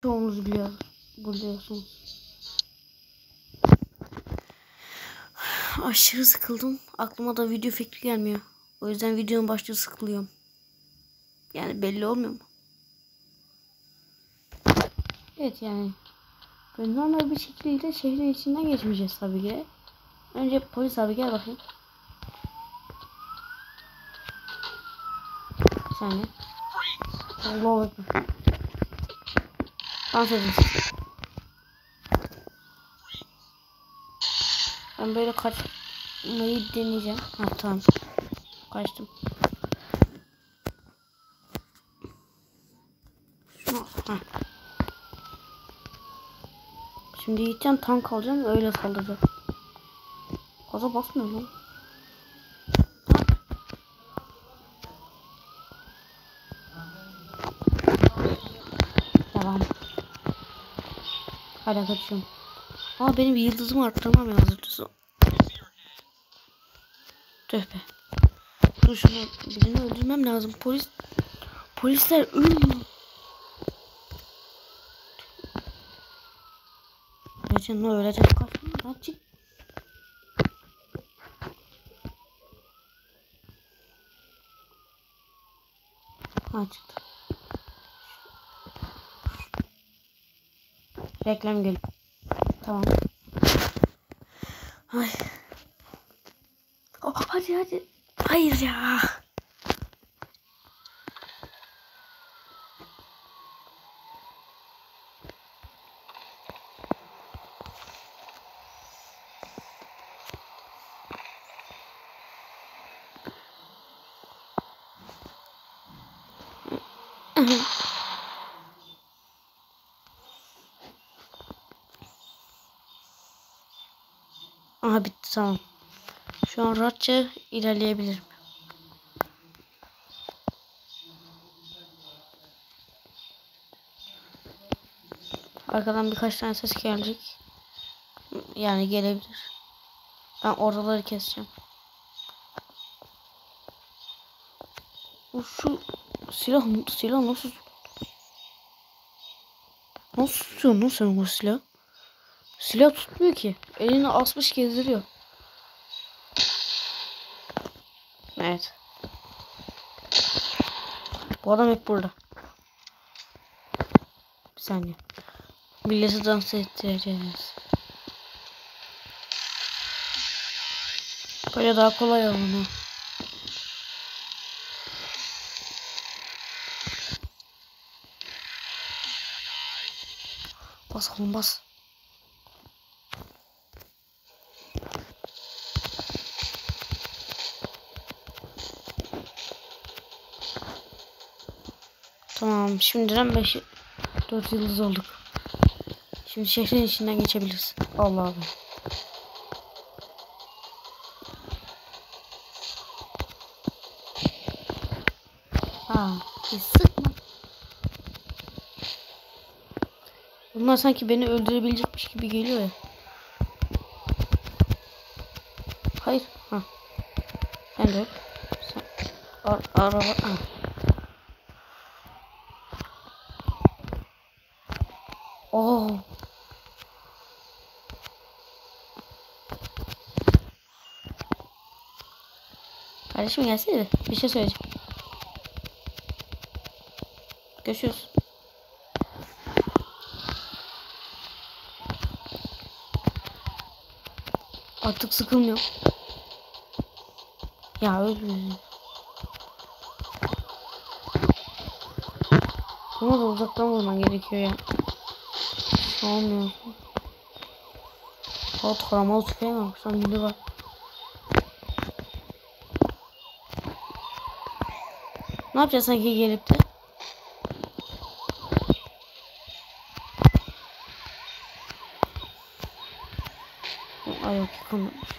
Çoğunuz biliyorsunuz. Aşırı sıkıldım. Aklıma da video fikri gelmiyor. O yüzden videonun başlığı sıkılıyorum. Yani belli olmuyor mu? Evet yani. Böyle normal bir şekilde şehrin içinden geçmeyeceğiz tabii ki. Önce polis abi gel bakayım. Bir saniye. Allah'a bakma. Dans edin. Ben böyle kaçmayı deneyeceğim. Ha tamam. Kaçtım. Şunu, ha. Şimdi gideceğim, tank alacağım, öyle saldıracağım. Gaza basmıyor lan. Devam. Hala kaçıyorum. Ama benim yıldızımı arttırmam lazım. Tüh be. Dur şunu, birini öldürmem lazım. Polisler ölmüyor. Öleceksin. Kaçma. Çık. Ha çıktı. Reklam geliyor. Tamam. Ay. Oh, hadi. Hayır ya. Aha bitti, tamam. Şu an rahatça ilerleyebilirim. Arkadan birkaç tane ses gelecek. Yani gelebilir. Ben oraları keseceğim. Şu silah nasıl tutuyorsun lan sen o silah? Silah tutmuyor ki. Elini asmış gezdiriyor. Evet. Bu adam hep burada. Bir saniye. Milleti dans ettireceğiz. Böyle daha kolay olmalı. Basalım bas. Tamam, şimdiden 4 yıldız olduk. Şimdi şehrin içinden geçebiliriz. Allah Allah. Sıkma. Bunlar sanki beni öldürebilecekmiş gibi geliyor ya. Hayır. Ha. Ben de yok. Araba. Ha. Oh. Kardeşim gelsene bir şey söyleyeceğim. Görüşürüz. Artık sıkılmıyorum. Ya öldüm. Ama da uzaktan vurman gerekiyor ya. Olmuyor. O taramalı tüfeğe bak. Sen bir de bak. Ne yapacağız sanki gelip de? Ay yok, yıkılmamış.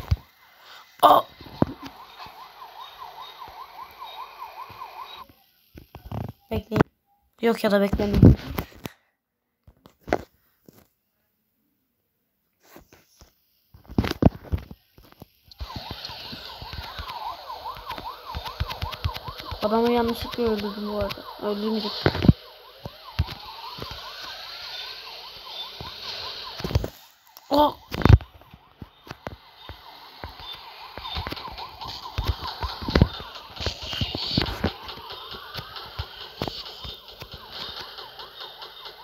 Aa! Bekleyin. Yok ya da beklemeyin. Adamı yanlışlıkla öldürdüm bu arada. Öldürmeyecek. Oh.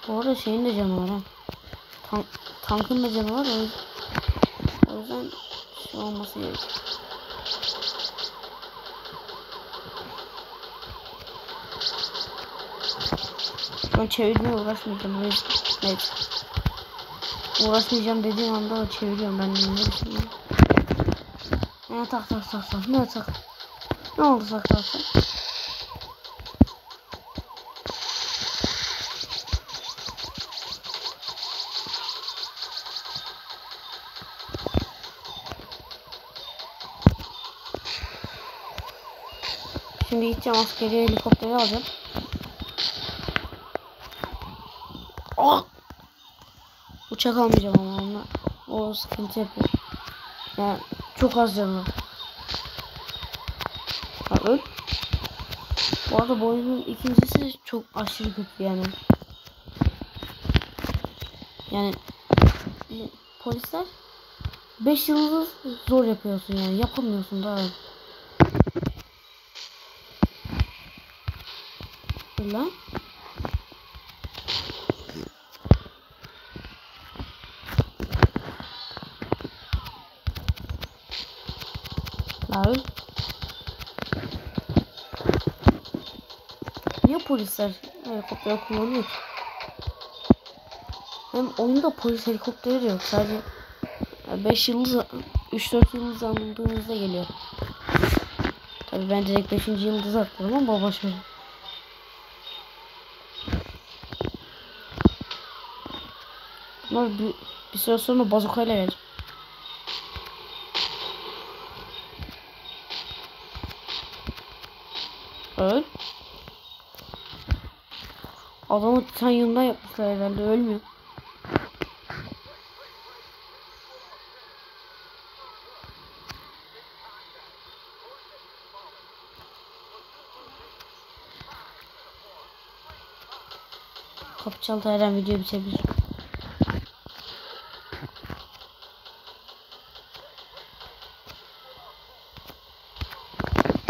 Bu arada şeyin de canı var ha. Tankın da canı var, o yüzden şey olması gerekiyor. Ben çevirmeye uğraşmayacağım. Neyse. Uğraşmayacağım dediğim anda çeviriyorum ben de. Ne tak. Ne tak? Ne oldu tak? Şimdi gideceğim askeri helikopteri alacağım. Oh! Uçak almayacağım ama onunla. O sıkıntı yapıyor. Yani çok az canlı. Öl. Bu arada bu oyunun ikincisi çok aşırı kötü yani. Yani polisler 5 yıldız zor yapıyorsun yani. Yapamıyorsun daha. Lan. Lan. Niye polisler helikopter kullanıyor ki? Hem oyunda polis helikopteri de yok. Sadece 5 yıldız 3-4 yıldız aldığınızda geliyor. Tabii ben direkt 5. yıldız atladım ama boş ver. Ama bir süre sonra bazukayla gelecek. Öl. Adamı titanyumdan yapmışlar herhalde, ölmüyor. Kapı çaldı, her an video bitebilir.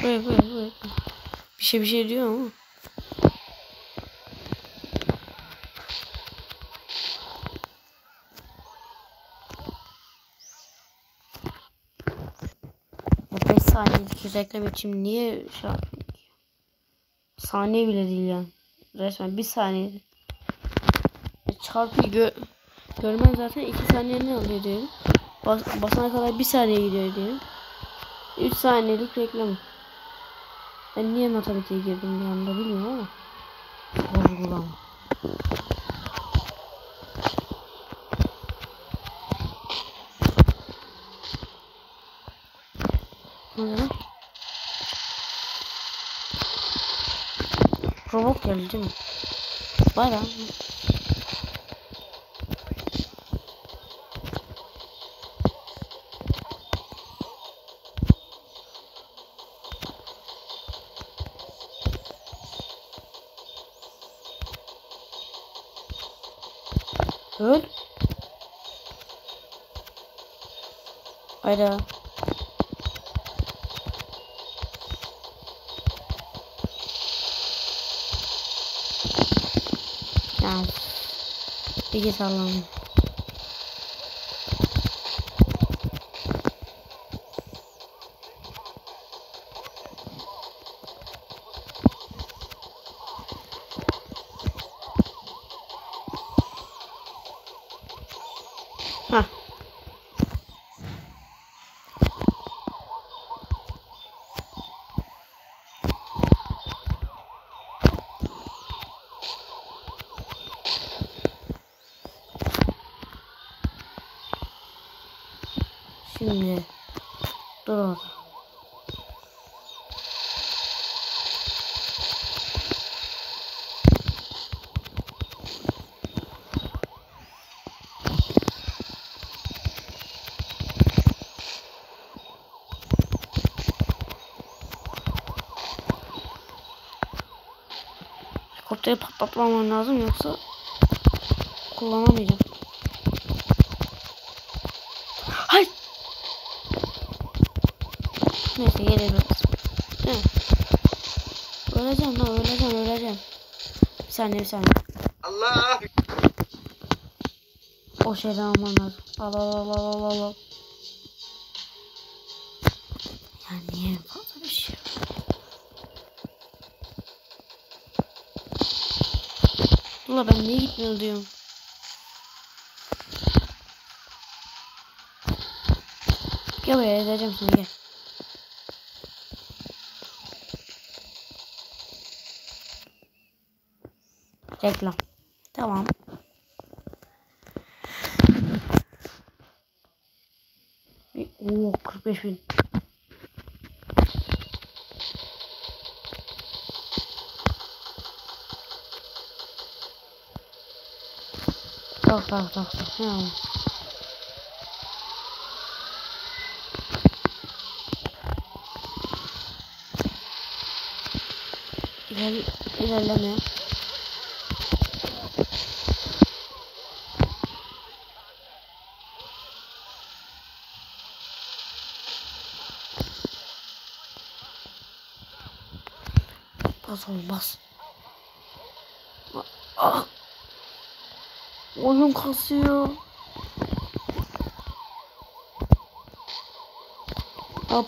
Böyle. Bir şey diyor ama. Ya 5 saniyelik reklam için niye şey yapayım? Saniye bile değil yani. Resmen 1 saniye. Çarpıyı görmen zaten 2 saniye ne alıyor diyelim. Basana kadar 1 saniye gidiyor diyelim. 3 saniyelik reklam. Ben niye matematiğe girdim bir anda bilmiyorum ama. Sorgulama. Robot geldi değil mi? Bayağı. Öl. Hayda. Ya. Bir git Allah'ım. Hah. Şimdi dur orada. Helikopteri patlatmamam lazım yoksa kullanamayacağım. Geliyorum. Öleceğim lan, öleceğim. Bir saniye. Allah! O şeyden almam lazım. Al. Ya niye fazla bir şey? Ula ben niye gitmiyor diyorum. Gel buraya, edeceğim seni, gel. Reklam. Tamam. Oo 45.000. Tak. Ya. İlerleme. Bas. Ah. Oyun kasıyor.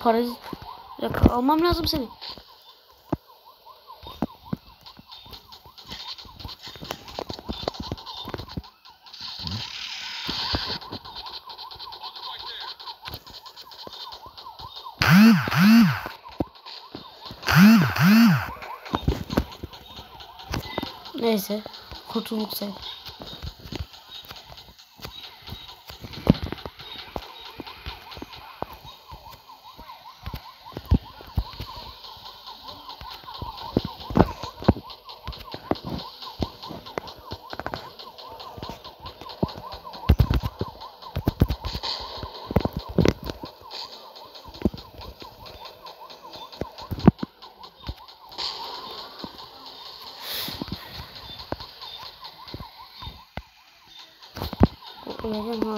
Parazit. Bir dakika, almam lazım seni. Neyse. Kurtulduk sen.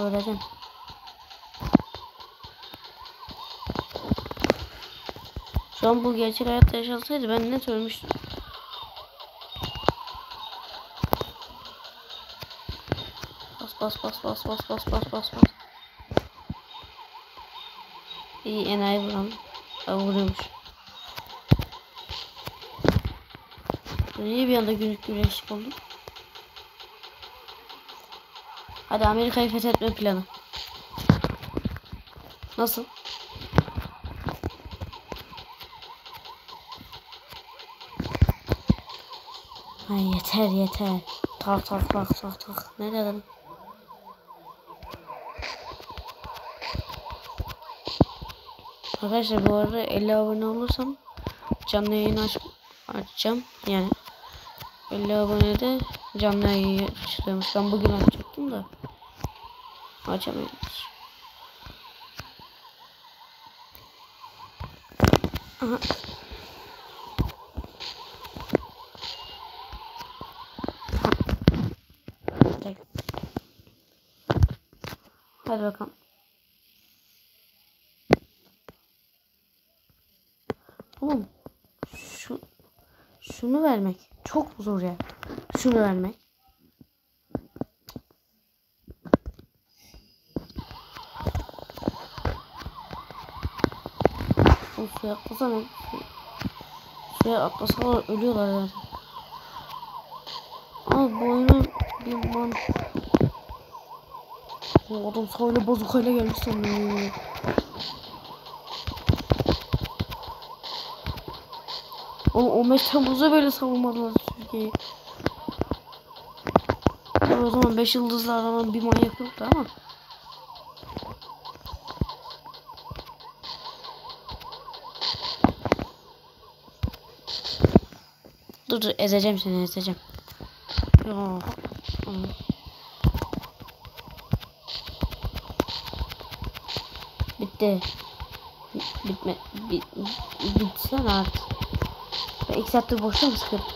Öleceğim. Şu an bu gerçek hayatta yaşansaydı ben net ölmüştüm. Bas. İyi, enayi vuran. Vuruyormuş. Niye bir anda güneşlik oldu? Hadi Amerika'yı fethetme planı. Nasıl? Ay yeter. Tak. Ne dedim? Arkadaşlar bu arada 50 abone olursam canlı yayın açacağım. Yani 50 abonede canlı yayın açılıyormuş. Ben bugün açacaktım da açamıyorum. Aha. Hadi bakalım. Oğlum şunu vermek çok zor ya. Şunu vermek. Suya atlasana. Suya atlasalar ölüyorlar yani. Ama bu oyunun bir o adam sahile bozukayla gelmiş sanırım. Oğlum 15 Temmuz'da böyle savunmadılar Türkiye'yi. O zaman 5 yıldızlı aranan bir manyak yoktu ama. Dur ezeceğim seni. Ya. Bitti. Bitsen artık. Ben 2 saattir boşta mı sıkıyorum?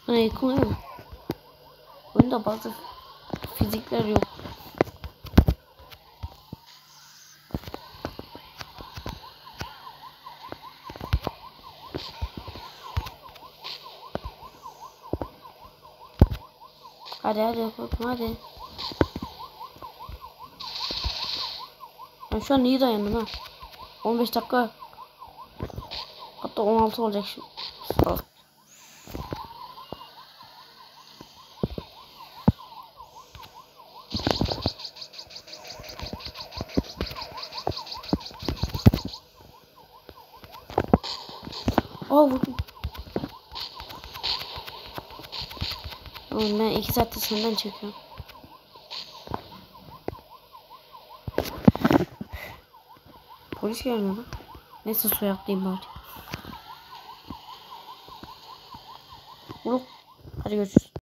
Bana yıkılıyor mu? Oyunda bazı fizikler yok. Hadi yapalım hadi. Ben şu an iyi dayandım ha. 15 dakika. Hatta 16 olacak şimdi. Vurdum. Oğlum ben 2 saattir senden çekiyorum. Polis gelmiyor lan. Neyse su atlayayım bari. Hadi görüşürüz.